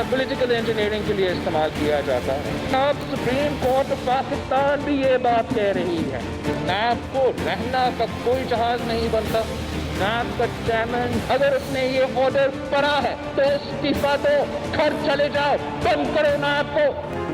Political engineering के लिए इस्तेमाल किया जाता है। अब सुप्रीम कोर्ट ऑफ पाकिस्तान भी ये बात कह रही है, नैब को रहना का कोई जहाज नहीं बनता। नैब का चेयरमैन अगर उसने ये ऑर्डर पढ़ा है तो इस्तीफा दो, घर चले जाओ, बंद करो नैब को।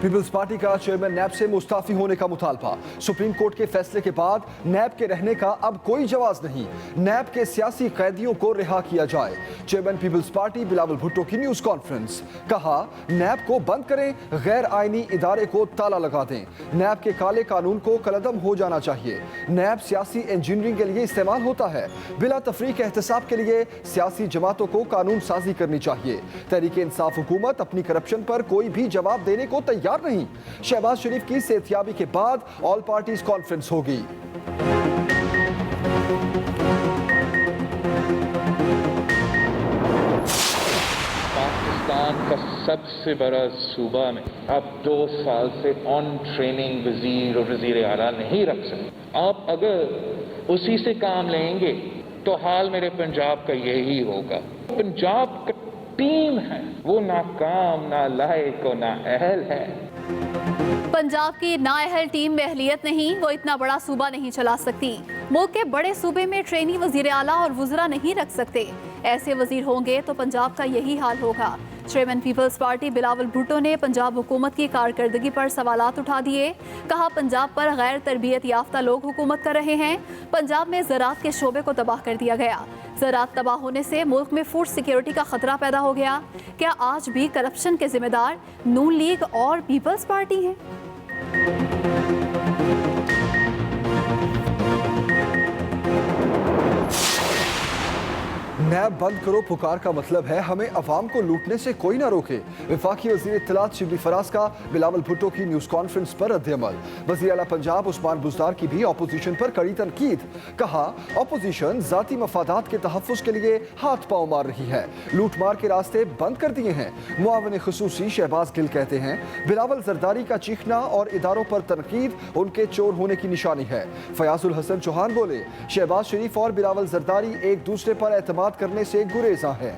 पीपल्स पार्टी का चेयरमैन नैब से मुस्ताफी होने का मुतालबा। सुप्रीम कोर्ट के फैसले के बाद नैब के रहने का अब कोई जवाब नहीं। नैब के सियासी कैदियों को रिहा किया जाए। Chairman Peoples Party Bilawal Bhutto की न्यूज कॉन्फ्रेंस। कहा, नैब को बंद करें, गैर आईनी इदारे को ताला लगा दें। नैब के काले कानून को कलअदम हो जाना चाहिए। नैब सियासी इंजीनियरिंग के लिए इस्तेमाल होता है। बिला तफरीक एहतसाब के लिए सियासी जमातों को कानून साजी करनी चाहिए। तहरीक इंसाफ हुकूमत अपनी करप्शन पर कोई भी जवाब देने को तैयार नहीं। शहबाज शरीफ की सेहतियाबी के बाद ऑल पार्टीज कॉन्फ्रेंस होगी। पाकिस्तान का सबसे बड़ा सूबा में अब 2 साल से ऑन ट्रेनिंग वजीर और वजीर आला नहीं रख सकते। आप अगर उसी से काम लेंगे तो हाल मेरे पंजाब का यही होगा। पंजाब का टीम है वो नाकाम, नालायक और नाअहल है। पंजाब की नाअहल टीम में अहलियत नहीं, वो इतना बड़ा सूबा नहीं चला सकती। मुल्क के बड़े सूबे में ट्रेनी वजीर आला और वुज़रा नहीं रख सकते। ऐसे वजीर होंगे तो पंजाब का यही हाल होगा। Chairman Peoples Party Bilawal Bhutto ने पंजाब हुकूमत की कारकर्दगी पर सवालात उठा दिए। कहा, पंजाब पर गैर तरबियत याफ्ता लोग हुकूमत कर रहे हैं। पंजाब में ज़राअत के शोबे को तबाह कर दिया गया। ज़राअत तबाह होने से मुल्क में फूड सिक्योरिटी का खतरा पैदा हो गया। क्या आज भी करप्शन के जिम्मेदार नून लीग और पीपल्स पार्टी हैं? नैब बंद करो पुकार का मतलब है हमें अवाम को लूटने से कोई ना रोके। वफाकी वज़ीर इत्तलात शिबली फराज का बिलावल भुट्टो की न्यूज़ कॉन्फ्रेंस पर रद्द-ए-अमल। वज़ीर आला पंजाब उस्मान बुज़दार की भी अपोजिशन पर कड़ी तनकीद। कहा, अपोजिशन ज़ाती मफादात के तहफ़्फ़ुज़ के लिए हाथ पाँव मार रही है, लूट मार के रास्ते बंद कर दिए हैं। मुआविन ख़ुसूसी शहबाज गिल कहते हैं, बिलावल ज़रदारी का चीखना और इदारों पर तनकीद उनके चोर होने की निशानी है। फयाजुल हसन चौहान बोले, शहबाज शरीफ और बिलावल ज़रदारी एक दूसरे पर एतमाद करने से गुरेज़ा है।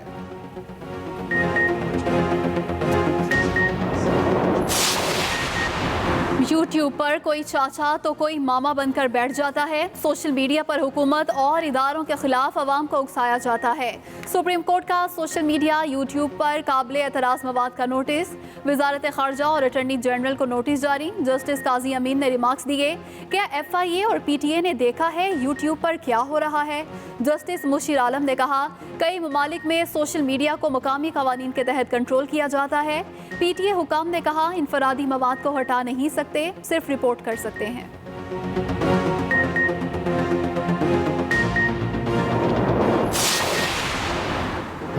यूट्यूब पर कोई चाचा तो कोई मामा बनकर बैठ जाता है। सोशल मीडिया पर हुकूमत और इदारों के खिलाफ अवाम को उकसाया जाता है। सुप्रीम कोर्ट का सोशल मीडिया यूट्यूब पर काबिल एतराज़ मवाद का नोटिस। वजारत खारजा और अटॉर्नी जनरल को नोटिस जारी। जस्टिस काजी अमीन ने रिमार्क्स दिए, क्या FIA और PTA ने देखा है यूट्यूब पर क्या हो रहा है? जस्टिस मुशीर आलम ने कहा, कई ममालिक में सोशल मीडिया को मकामी कवानीन के तहत कंट्रोल किया जाता है। PTA हुकाम ने कहा, इनफरादी मवाद को हटा नहीं सकते, सिर्फ रिपोर्ट कर सकते हैं।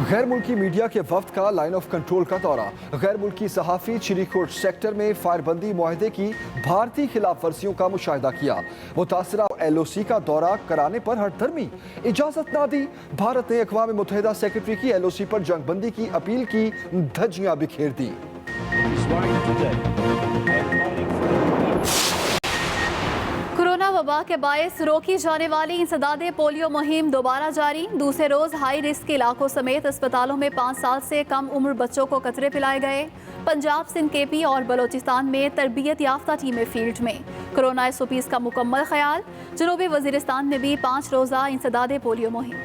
गैर मुल्की मीडिया के वफ्द का लाइन ऑफ कंट्रोल का दौरा। गैर मुल्की सहाफ़ी चिरीकोट सेक्टर में फायरबंदी मुआहदे की भारतीय खिलाफ वर्जियों का मुशाहिदा किया। मुतासरा LOC का दौरा कराने पर हठधर्मी, इजाजत ना दी। भारत ने अक़वाम मुत्तहिदा सेक्रेटरी की LOC पर जंगबंदी की अपील की, धज्जियां बिखेर दी। कोरोना वबा के बायस रोकी जाने वाली इंसदादे पोलियो मुहिम दोबारा जारी। दूसरे रोज हाई रिस्क के इलाकों समेत अस्पतालों में 5 साल से कम उम्र बच्चों को कतरे पिलाए गए। पंजाब, सिंध, KP और बलोचिस्तान में तरबियत याफ्ता टीमें फील्ड में। कोरोना SOPs का मुकम्मल ख्याल। जनूबी वजीरिस्तान में भी 5 रोज़ा इंसदादे पोलियो मुहिम।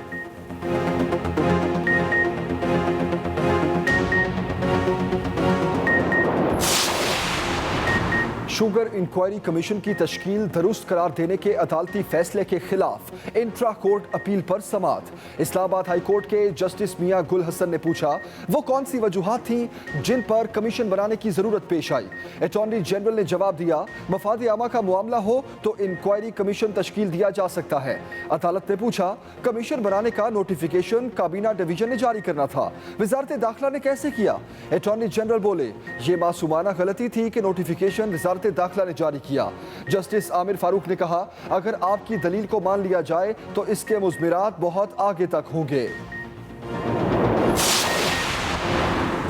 शुगर इंक्वायरी कमीशन की तश्कील दुरुस्त करार देने के अदालती फैसले के खिलाफ इंट्रा कोर्ट अपील पर समाअत। इस्लामाबाद हाई कोर्ट के जस्टिस मियां गुल हसन ने पूछा, वो कौन सी वजूहात थीं जिन पर कमीशन बनाने की जरूरत पेश आई? अटॉर्नी जनरल ने जवाब दिया, मफाद आमा का मामला हो तो इंक्वायरी कमीशन तश्कील दिया जा सकता है। अदालत ने पूछा, कमीशन बनाने का नोटिफिकेशन काबीना डिवीजन ने जारी करना था, वजारत दाखिला ने कैसे किया? अटॉर्नी जनरल बोले, ये मासूमाना गलती थी कि नोटिफिकेशन वजारत दाखिला ने जारी किया। जस्टिस आमिर फारूक ने कहा, अगर आपकी दलील को मान लिया जाए तो इसके मुज़मिरात बहुत आगे तक होंगे।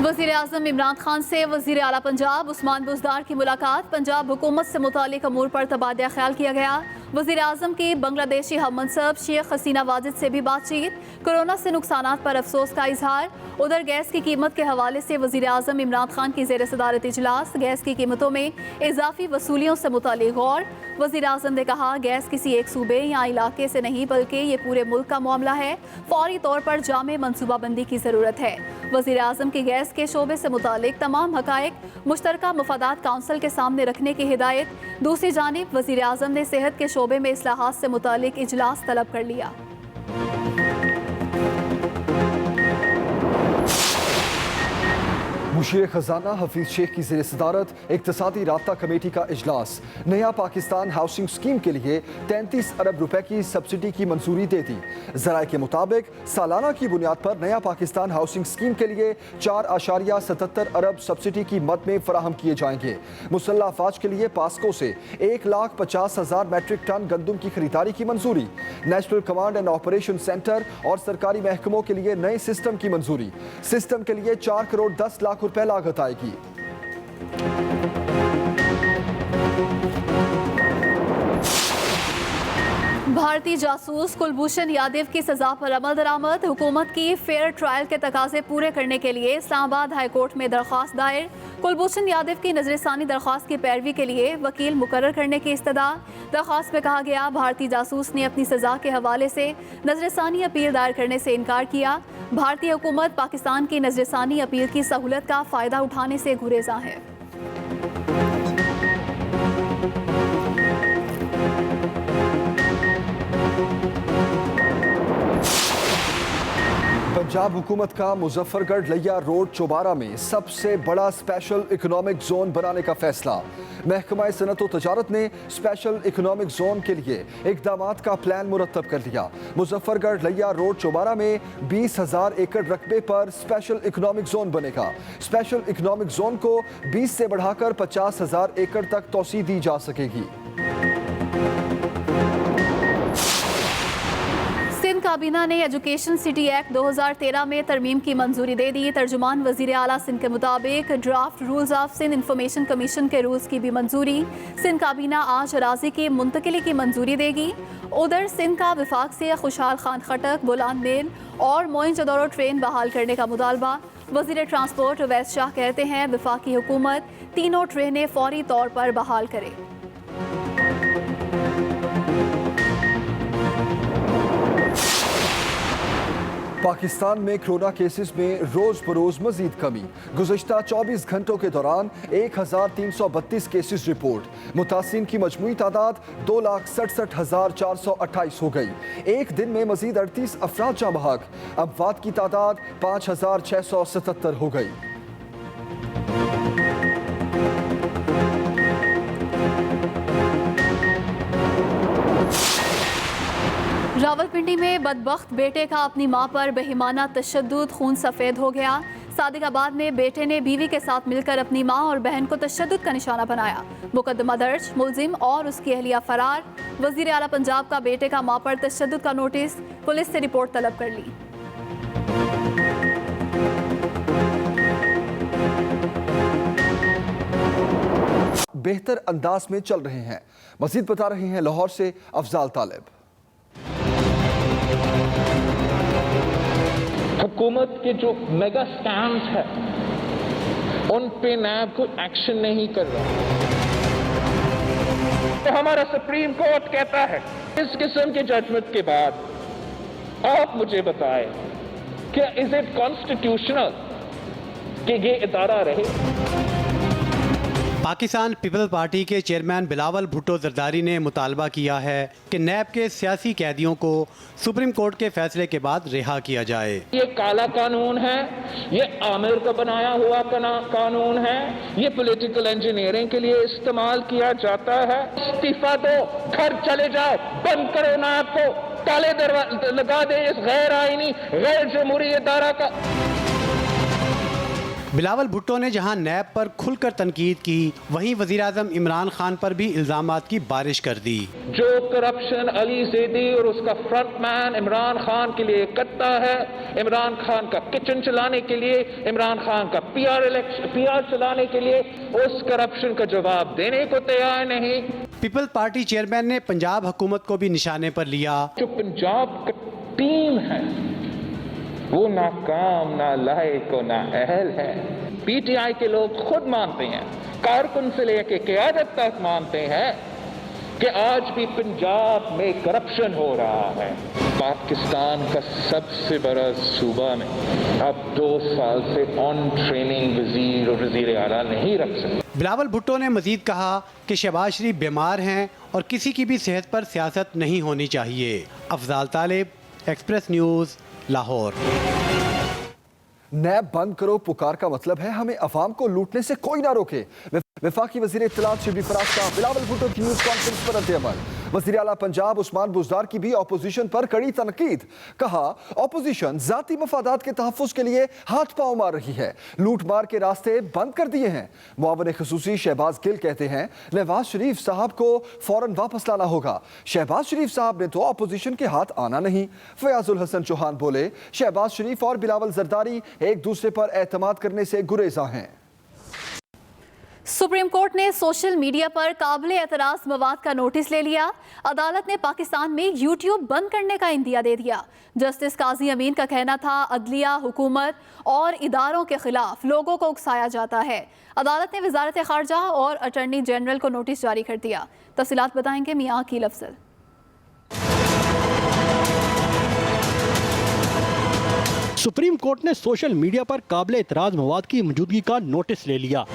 वज़ीर आज़म इमरान खान से वज़ीर आला पंजाब उस्मान बुज़दार की मुलाकात। पंजाब हुकूमत से मुतालिक अमूर पर तबादला ख्याल किया गया। वज़ीर आज़म की बांग्लादेशी हममनसब शेख हसीना वाजिद से भी बातचीत, कोरोना से नुकसानात पर अफसोस का इजहार। उधर गैस की कीमत के हवाले से वज़ीर आज़म इमरान खान की ज़ेर सदारत इजलास, गैस की कीमतों में इजाफी वसूलियों से मुतालिक गौर। वज़ीर आज़म ने कहा, गैस किसी एक सूबे या इलाके से नहीं बल्कि ये पूरे मुल्क का मामला है, फौरी तौर पर जामे मनसूबाबंदी की ज़रूरत है। वज़ीर आज़म की गैस के शोबे से मुतालिक तमाम हक़ाइक़ मुश्तरका मफादात काउंसिल के सामने रखने की हिदायत। दूसरी जानिब वज़ीर आज़म ने सेहत के शोबे में इस्लाहात से मुतालिक इजलास तलब कर लिया। मुशीर खजाना हफीज शेख की ज़ेर सदारत इक़्तिसादी राब्ता कमेटी का इजलास। नया पाकिस्तान हाउसिंग स्कीम के लिए 33 अरब रुपए की सब्सिडी की मंजूरी दे दी। ज़राए के मुताबिक सालाना की बुनियाद पर नया पाकिस्तान हाउसिंग स्कीम के लिए 4.77 अरब सब्सिडी की मद में फराहम किए जाएंगे। मुसल्लह अफवाज के लिए पास्को से 1,50,000 मैट्रिक टन गंदम की खरीदारी की मंजूरी। National command and operation centre और सरकारी महकमों के लिए नए सिस्टम की मंजूरी। सिस्टम के लिए 4 करोड़ 10 लाख रुपए लागत आएगी। भारतीय जासूस कुलभूषण यादव की सजा पर अमल दरामद। हुकूमत की फेयर ट्रायल के तकाजे पूरे करने के लिए इस्लामाबाद हाई कोर्ट में दरख्वास्त दायर। कुलभूषण यादव की नजरसानी दरख्वास्त की पैरवी के लिए वकील मुकर्रर करने की इस्तदा। दरख्वास्त में कहा गया, भारतीय जासूस ने अपनी सजा के हवाले से नजरसानी अपील दायर करने से इनकार किया। भारतीय हुकूमत पाकिस्तान की नजरसानी अपील की सहूलत का फ़ायदा उठाने से गुरेज़ा है। पंजाब हुकूमत का मुजफ्फरगढ़ लिया रोड चौबारा में सबसे बड़ा स्पेशल इकोनॉमिक जोन बनाने का फैसला। महकमा सनत व तजारत ने स्पेशल इकोनॉमिक जोन के लिए इक़दामात का प्लान मुरतब कर लिया। मुजफ्फरगढ़ लिया रोड चौबारा में 20,000 एकड़ रकबे पर स्पेशल इकोनॉमिक जोन बनेगा। स्पेशल इकोनॉमिक जोन को 20 से बढ़ाकर 50,000 एकड़ तक तोसी दी जा सकेगी। सिंध काबीना ने एजुकेशन सिटी एक्ट 2013 में तरमीम की मंजूरी दे दी। तर्जुमान वज़ीर आला सिंध के मुताबिक draft rules of Sindh information commission के रूल्स की भी मंजूरी। सिंध काबीना आज अराजी की मुंतकिली की मंजूरी देगी। उधर सिंध का विफाक से खुशहाल खान खटक, बुलान मेल और मोइनजोदड़ो ट्रेन बहाल करने का मुतालबा। वज़ीर ट्रांसपोर्ट अवैस शाह कहते हैं, विफाकी हुकूमत तीनों ट्रेनें फौरी तौर पर बहाल करे। पाकिस्तान में कोरोना केसेस में रोज बरोज मजीद कमी। गुज़श्ता 24 घंटों के दौरान 1,332 केसेस रिपोर्ट। मुतासिरीन की मजमूई तादाद 2,67,428 हो गई। एक दिन में मजीद 38 अफराद जाँ बहक। अमवात की तादाद 5,677 हो गई। रावलपिंडी में बदबख्त बेटे का अपनी मां पर बेईमाना तशद्दुद, खून सफ़ेद हो गया। सादिकाबाद में बेटे ने बीवी के साथ मिलकर अपनी मां और बहन को तशद्दुद का निशाना बनाया। मुकदमा दर्ज, मुलजिम और उसकी अहलिया फरार। वज़ीर आला पंजाब का बेटे का मां पर तशद्दुद का नोटिस, पुलिस से रिपोर्ट तलब कर ली। बेहतर अंदाज में चल रहे हैं, मजीद बता रहे हैं लाहौर से अफजाल तालिब। हुकूमत के जो मेगा स्कैम्स है उन पे नैब कोई एक्शन नहीं कर रहा। तो हमारा सुप्रीम कोर्ट कहता है, इस किस्म के जजमेंट के बाद आप मुझे बताएं, क्या इज इट कॉन्स्टिट्यूशनल कि ये इदारा रहे? पाकिस्तान पीपल्स पार्टी के चेयरमैन बिलावल भुट्टो जरदारी ने मुतालबा किया है कि नैब के सियासी कैदियों को सुप्रीम कोर्ट के फैसले के बाद रिहा किया जाए। ये काला कानून है, ये आमिर का बनाया हुआ कानून है, ये पॉलिटिकल इंजीनियरिंग के लिए इस्तेमाल किया जाता है। इस्तीफा दो, घर चले जाओ, बंद करो नैब को, ताले लगा दे इस गैर आईनी गैर जमहूरी इदारा का। बिलावल भुट्टो ने जहां नैब पर खुलकर तनकीद की, वहीं वजीर आज़म इमरान खान पर भी इल्जामात की बारिश कर दी। जो करप्शन अली ज़ैदी और उसका फ्रंटमैन इमरान खान के लिए करता है, इमरान खान का किचन चलाने के लिए, इमरान खान का पीआर चलाने के लिए, उस करप्शन का जवाब देने को तैयार नहीं। पीपल्स पार्टी चेयरमैन ने पंजाब हुकूमत को भी निशाने पर लिया। जो पंजाब का टीम है वो नाकाम, नालायक और नाअहल है। पीटीआई के लोग खुद मानते हैं, कारकुन से लेकर क़यादत तक मानते हैं कि आज भी पंजाब में करप्शन हो रहा है। पाकिस्तान का सबसे बड़ा सूबा में अब 2 साल से ऑन ट्रेनिंग वजीर और वजीर आला नहीं रख सकते। बिलावल भुट्टो ने मजीद कहा कि शहबाज शरीफ बीमार हैं और किसी की भी सेहत पर सियासत नहीं होनी चाहिए। अफजाल तालिब, एक्सप्रेस न्यूज़, लाहौर। नैब बंद करो पुकार का मतलब है हमें अवाम को लूटने से कोई ना रोके। वफाकी वजीर इत्तलात शिबली फराज का बिलावल भुट्टो की न्यूज़ कॉन्फ्रेंस पर रद्द-ए-अमल। वज़ीर आला पंजाब उस्मान बुज़दार की भी ऑपोजिशन पर कड़ी तनकीद। कहा ऑपोजिशन जाती मफादात के तहफ़्फ़ुज़ के लिए हाथ पांव मार रही है, लूट मार के रास्ते बंद कर दिए हैं। मुआविन ख़ुसूसी शहबाज गिल कहते हैं नवाज शरीफ साहब को फौरन वापस लाना होगा। शहबाज शरीफ साहब ने तो ऑपोजिशन के हाथ आना नहीं। फयाजुल हसन चौहान बोले शहबाज शरीफ और बिलावल जरदारी एक दूसरे पर एतमाद करने से गुरेज़ा हैं। सुप्रीम कोर्ट ने सोशल मीडिया पर काबिल एतराज़ मवाद का नोटिस ले लिया। अदालत ने पाकिस्तान में यूट्यूब बंद करने का इंदिया दे दिया। जस्टिस काजी अमीन का कहना था अदलिया, हुकूमत और इदारों के खिलाफ लोगों को उकसाया जाता है। अदालत ने वजारत खारजा और अटॉर्नी जनरल को नोटिस जारी कर दिया। तफसीलात बताएंगे मियां अकील अफजल। सुप्रीम कोर्ट ने सोशल मीडिया पर काबिल एतराज़ मवाद की मौजूदगी का नोटिस ले लिया।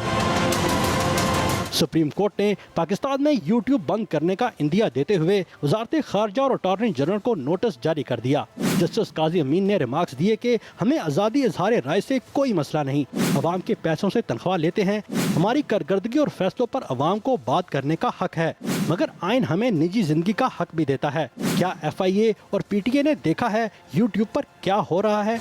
सुप्रीम कोर्ट ने पाकिस्तान में यूट्यूब बंद करने का इंदिया देते हुए वजारत खारजा और अटॉर्नी जनरल को नोटिस जारी कर दिया। जस्टिस काजी अमीन ने रिमार्क्स दिए कि हमें आज़ादी इजहार राय से कोई मसला नहीं, अवाम के पैसों से तनख्वाह लेते हैं, हमारी कारकर्दगी और फैसलों पर अवाम को बात करने का हक है, मगर आइन हमें निजी जिंदगी का हक भी देता है। क्या FIA और PTA ने देखा है यूट्यूब पर क्या हो रहा है?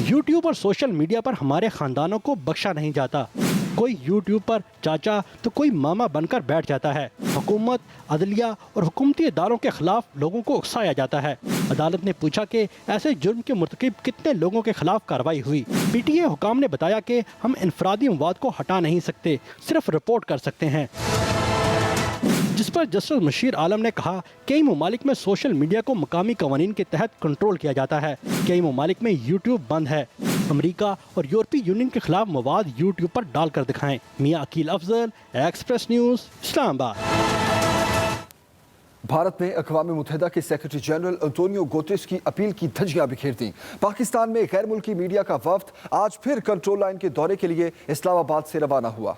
यूट्यूब और सोशल मीडिया पर हमारे खानदानों को बख्शा नहीं जाता। कोई यूट्यूब पर चाचा तो कोई मामा बनकर बैठ जाता है। हुकूमत, अदलिया और हुकूमती इदारों के खिलाफ लोगों को उकसाया जाता है। अदालत ने पूछा कि ऐसे जुर्म के मुर्तकिब कितने लोगों के खिलाफ कार्रवाई हुई। PTA हुकाम ने बताया कि हम इनफरादी मवाद को हटा नहीं सकते, सिर्फ रिपोर्ट कर सकते हैं। जिस पर जस्टिस मशीर आलम ने कहा कई ममालिक में सोशल मीडिया को मकामी कवानीन के तहत कंट्रोल किया जाता है, कई ममालिक में यूट्यूब बंद है। अमेरिका और यूरोपीय यूनियन के खिलाफ मवाद यूट्यूब पर डालकर दिखाएं। मियां अकील अफजल, एक्सप्रेस न्यूज़, इस्लामाबाद। भारत ने अक़वाम मुत्तहिदा के सेक्रेटरी जनरल अंतोनियो गुतेरेस की अपील की धज्जियां बिखेर दी। पाकिस्तान में गैर मुल्की मीडिया का वफ्द आज फिर कंट्रोल लाइन के दौरे के लिए इस्लामाबाद से रवाना हुआ।